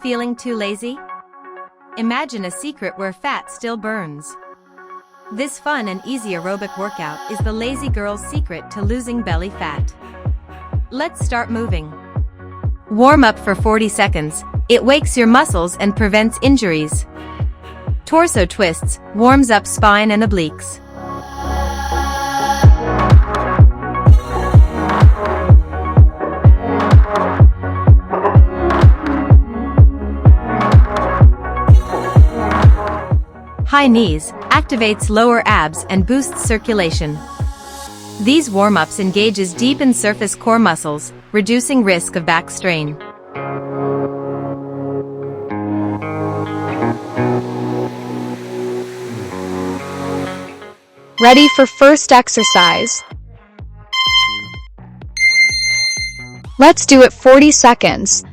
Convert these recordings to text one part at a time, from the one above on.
Feeling too lazy? Imagine a secret where fat still burns. This fun and easy aerobic workout is the lazy girl's secret to losing belly fat. Let's start moving. Warm up for 40 seconds. It wakes your muscles and prevents injuries. Torso twists, warms up spine and obliques. High knees activates lower abs and boosts circulation. These warm-ups engages deep and surface core muscles, reducing risk of back strain. Ready for first exercise. Let's do it 40 seconds.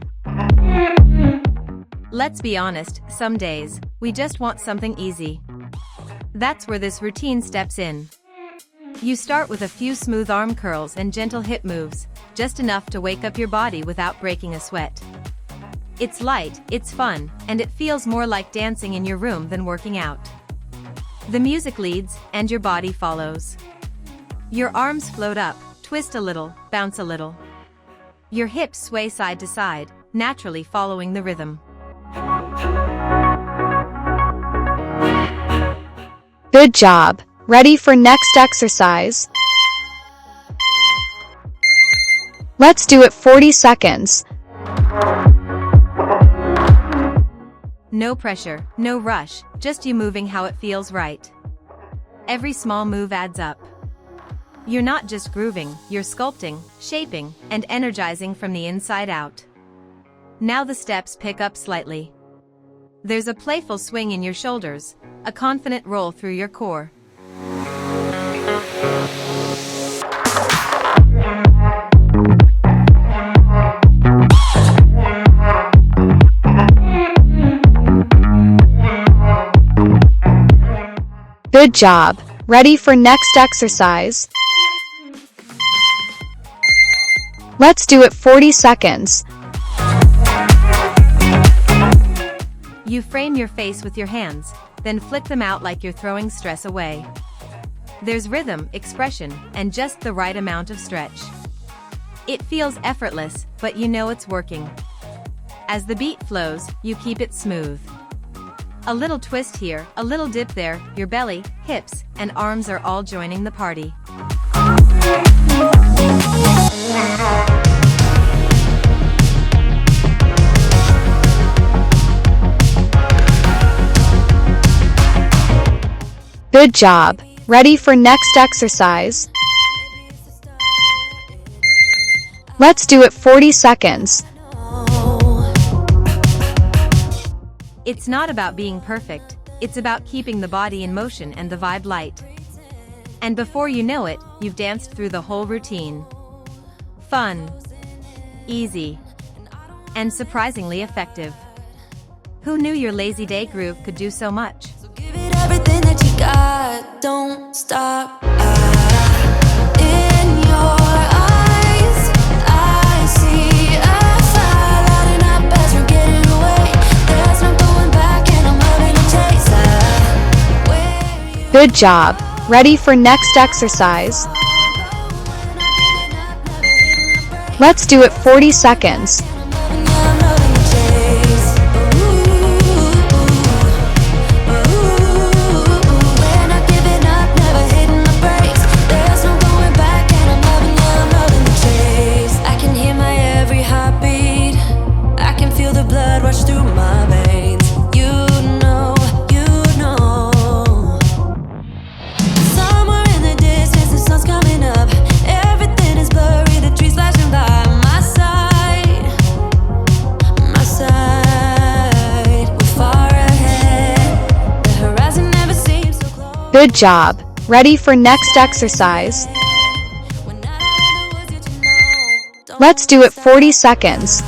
Let's be honest, some days, we just want something easy. That's where this routine steps in. You start with a few smooth arm curls and gentle hip moves, just enough to wake up your body without breaking a sweat. It's light, it's fun, and it feels more like dancing in your room than working out. The music leads, and your body follows. Your arms float up, twist a little, bounce a little. Your hips sway side to side, naturally following the rhythm. Good job. Ready for next exercise. Let's do it 40 seconds. No pressure, no rush, just you moving how it feels right. Every small move adds up. You're not just grooving, you're sculpting, shaping, and energizing from the inside out. Now the steps pick up slightly. There's a playful swing in your shoulders, a confident roll through your core. Good job. Ready for next exercise. Let's do it 40 seconds. You frame your face with your hands, then flick them out like you're throwing stress away. There's rhythm, expression, and just the right amount of stretch. It feels effortless, but you know it's working. As the beat flows, you keep it smooth. A little twist here, a little dip there, your belly, hips, and arms are all joining the party. Good job. Ready for next exercise. Let's do it 40 seconds. It's not about being perfect, it's about keeping the body in motion and the vibe light. And before you know it, you've danced through the whole routine. Fun, easy, and surprisingly effective. Who knew your lazy day groove could do so much? Give it everything that you got, don't stop. In your eyes, I see a fire lighting up as we're getting away. There's no going back and I'm loving the chase. Good job. Ready for next exercise. Let's do it 40 seconds. Good job. Ready for next exercise. Let's do it 40 seconds.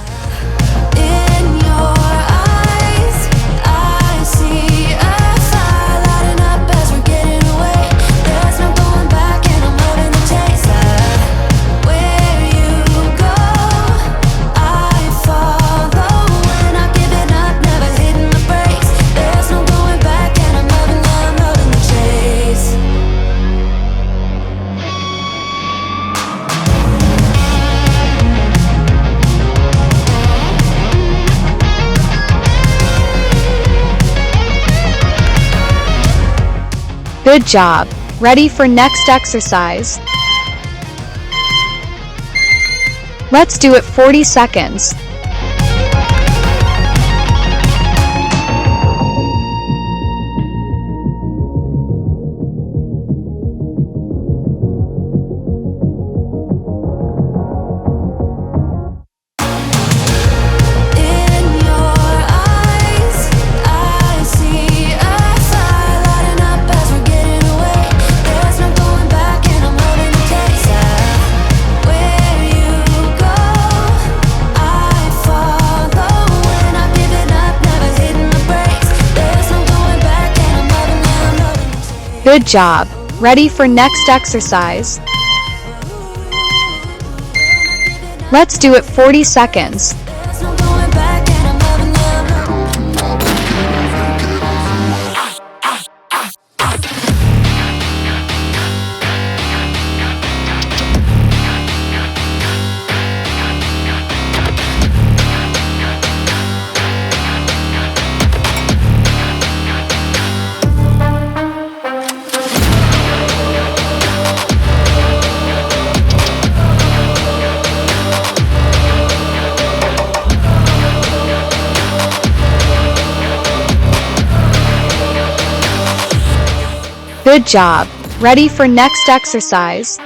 Good job. Ready for next exercise? Let's do it 40 seconds. In your eyes, I see a fire lighting up as we're getting away. There's no going back, and I'm loving the taste of where you go. I follow when I'm giving up, never hitting the brakes. There's no going back, and I'm loving the taste. Good job. Ready for next exercise? Let's do it 40 seconds. There's no going back, and I'm loving Good job. Ready for next exercise?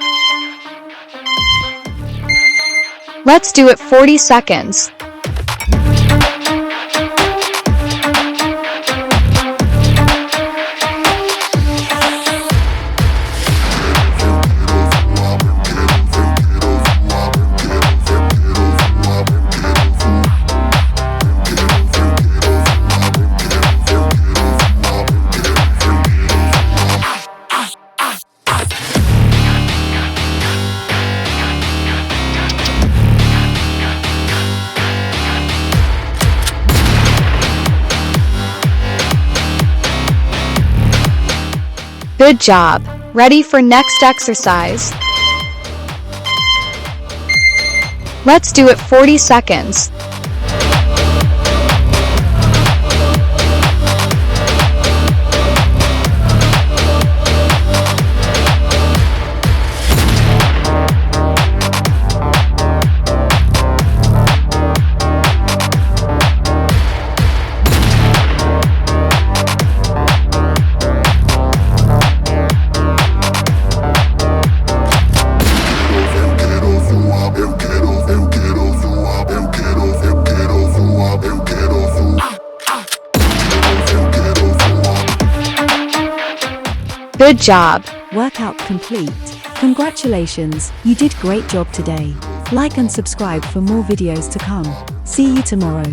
Let's do it 40 seconds. Good job. Ready for next exercise? Let's do it 40 seconds. Good job. Workout complete. Congratulations, you did great job today. Like and subscribe for more videos to come. See you tomorrow.